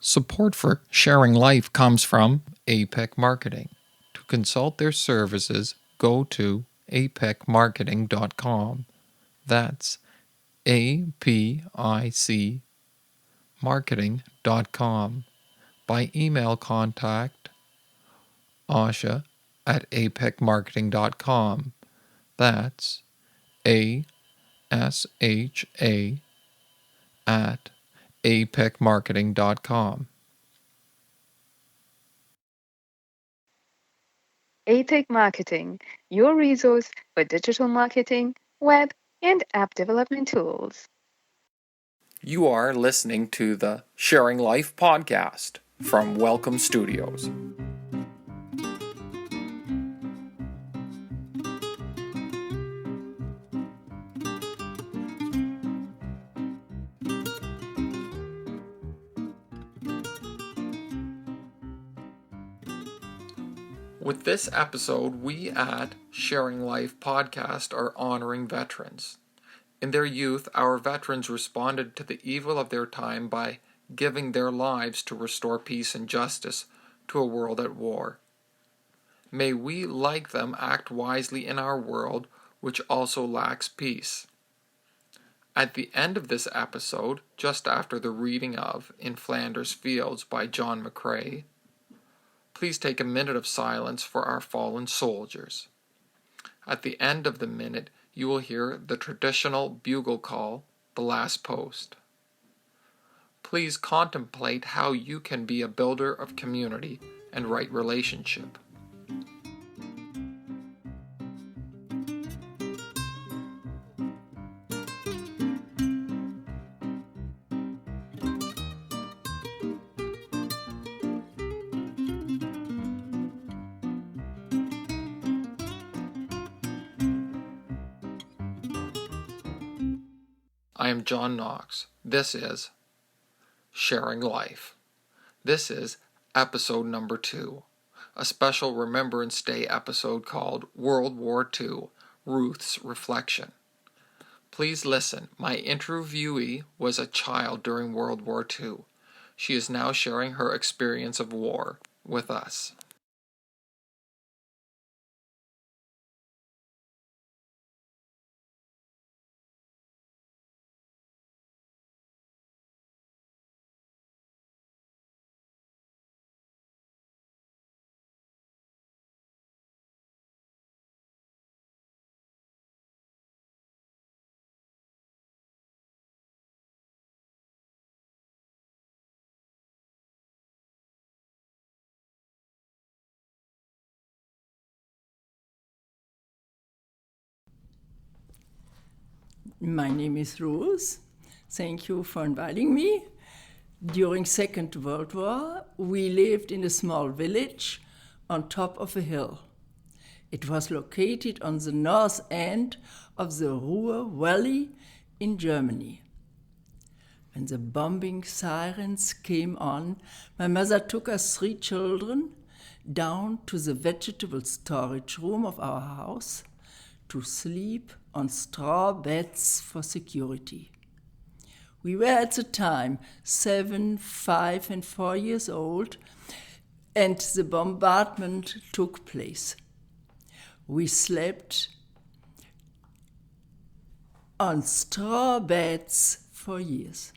Support for Sharing Life comes from APEC Marketing. To consult their services, go to apecmarketing.com. That's APIC marketing.com. By email, contact Asha at apecmarketing.com. That's ASHA at apecmarketing.com. APEC Marketing, your resource for digital marketing, web, and app development tools. You are listening to the Sharing Life podcast from Welcome Studios. With this episode, we at Sharing Life podcast are honoring veterans. In their youth, our veterans responded to the evil of their time by giving their lives to restore peace and justice to a world at war. May we, like them, act wisely in our world, which also lacks peace. At the end of this episode, just after the reading of In Flanders Fields by John McCrae, please take a minute of silence for our fallen soldiers. At the end of the minute, you will hear the traditional bugle call, the last post. Please contemplate how you can be a builder of community and right relationship. I am John Knox. This is Sharing Life. This is episode number 2, a special Remembrance Day episode called World War II, Ruth's Reflection. Please listen. My interviewee was a child during World War II. She is now sharing her experience of war with us. My name is Ruth. Thank you for inviting me. During Second World War, we lived in a small village on top of a hill. It was located on the north end of the Ruhr Valley in Germany. When the bombing sirens came on, my mother took us 3 children down to the vegetable storage room of our house to sleep on straw beds for security. We were at the time 7, 5, and 4 years old, and the bombardment took place. We slept on straw beds for years.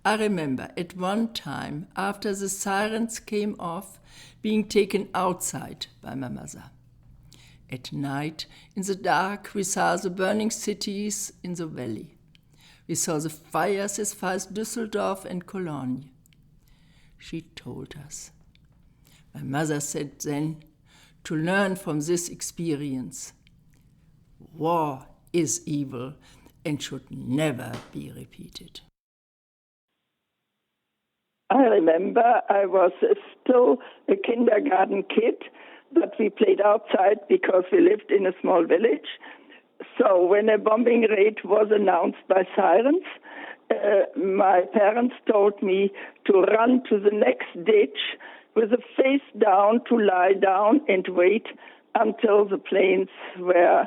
I remember at one time, after the sirens came off, being taken outside by my mother. At night, in the dark, we saw the burning cities in the valley. We saw the fires as far as Düsseldorf and Cologne. She told us. My mother said then, to learn from this experience, war is evil and should never be repeated. I remember I was still a kindergarten kid, but we played outside because we lived in a small village. So when a bombing raid was announced by sirens, my parents told me to run to the next ditch with the face down, to lie down and wait until the planes were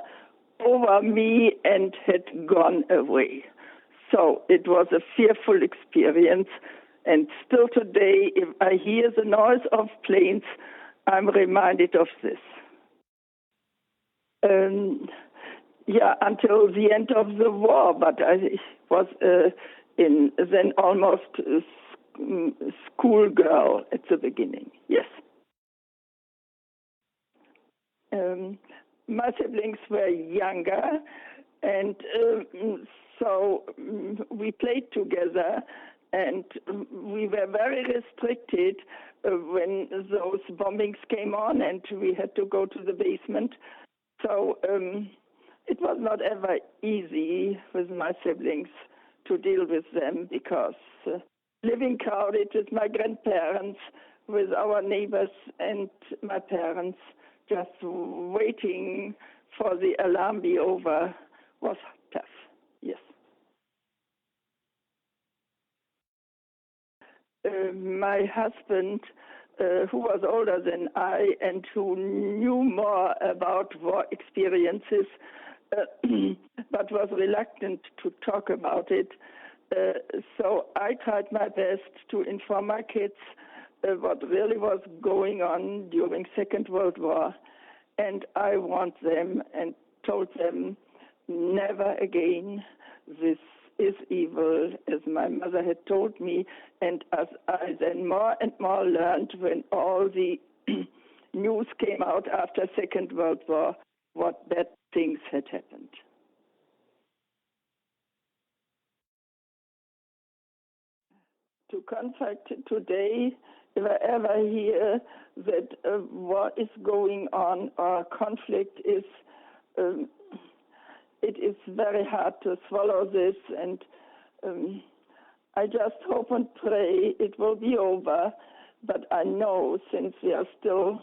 over me and had gone away. So it was a fearful experience, And still today, if I hear the noise of planes, I'm reminded of this. Until the end of the war, but I was then almost a schoolgirl at the beginning, yes. My siblings were younger, and so we played together, and we were very restricted when those bombings came on and we had to go to the basement. So it was not ever easy with my siblings to deal with them because living crowded with my grandparents, with our neighbors and my parents, just waiting for the alarm be over was tough, yes. My husband, who was older than I and who knew more about war experiences, but was reluctant to talk about it. So I tried my best to inform my kids what really was going on during Second World War. And I warned them and told them, never again, this is evil, as my mother had told me, and as I then more and more learned when all the news came out after Second World War, what bad things had happened. To conflict today, if I ever hear that war is going on or conflict is, it is very hard to swallow this, and I just hope and pray it will be over. But I know since we are still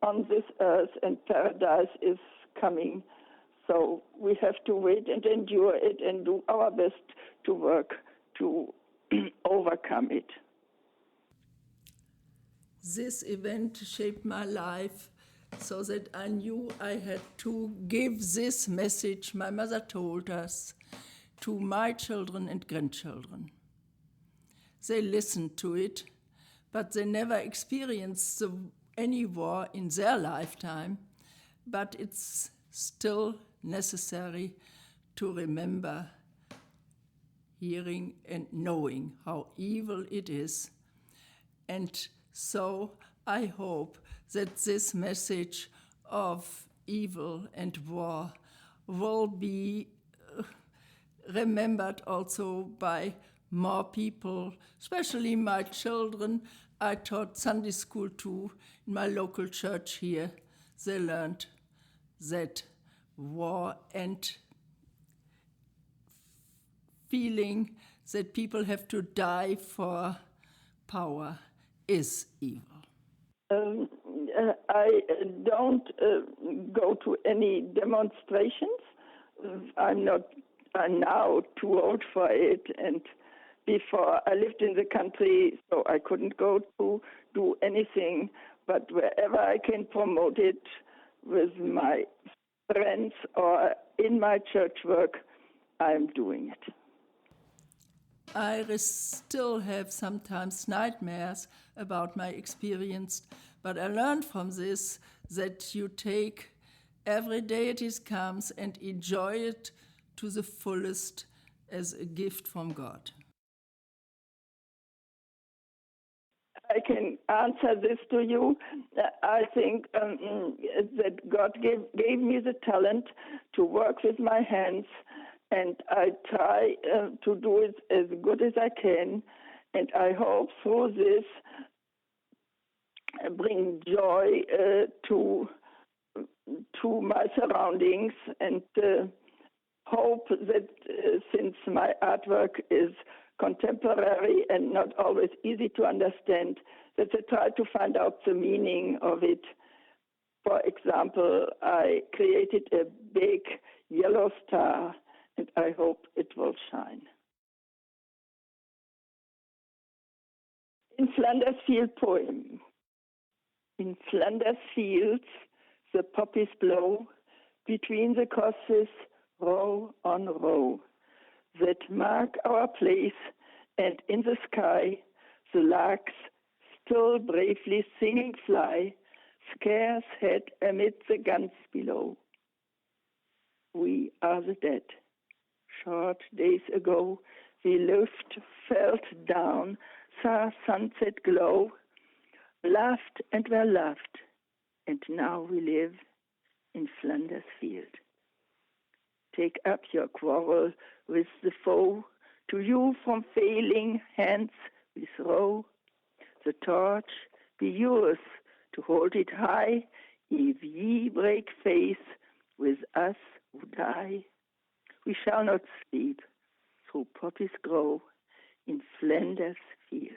on this earth and paradise is coming, so we have to wait and endure it and do our best to work to overcome it. This event shaped my life so that I knew I had to give this message my mother told us to my children and grandchildren. They listened to it, but they never experienced any war in their lifetime. But it's still necessary to remember hearing and knowing how evil it is. And so I hope that this message of evil and war will be remembered also by more people, especially my children. I taught Sunday school too in my local church here. They learned that war and feeling that people have to die for power is evil. I don't go to any demonstrations. I'm now too old for it, and before I lived in the country, so I couldn't go to do anything. But wherever I can promote it with my friends or in my church work, I'm doing it. I still have sometimes nightmares about my experience, but I learned from this that you take every day it comes and enjoy it to the fullest as a gift from God. I can answer this to you. I think that God gave me the talent to work with my hands, and I try to do it as good as I can, and I hope through this bring joy to my surroundings, and hope that since my artwork is contemporary and not always easy to understand, that I try to find out the meaning of it. For example, I created a big yellow star, and I hope it will shine. In Flanders Field poem. In Flanders fields the poppies blow, between the crosses row on row, that mark our place, and in the sky The larks still bravely singing fly, scarce head amid the guns below. We are the dead. Short days ago, we lived, felt down, saw sunset glow, laughed and were loved, and now we live in Flanders field. Take up your quarrel with the foe, to you from failing hands we throw. The torch be yours to hold it high, if ye break faith with us who die. We shall not sleep, through poppies grow in Flanders fields.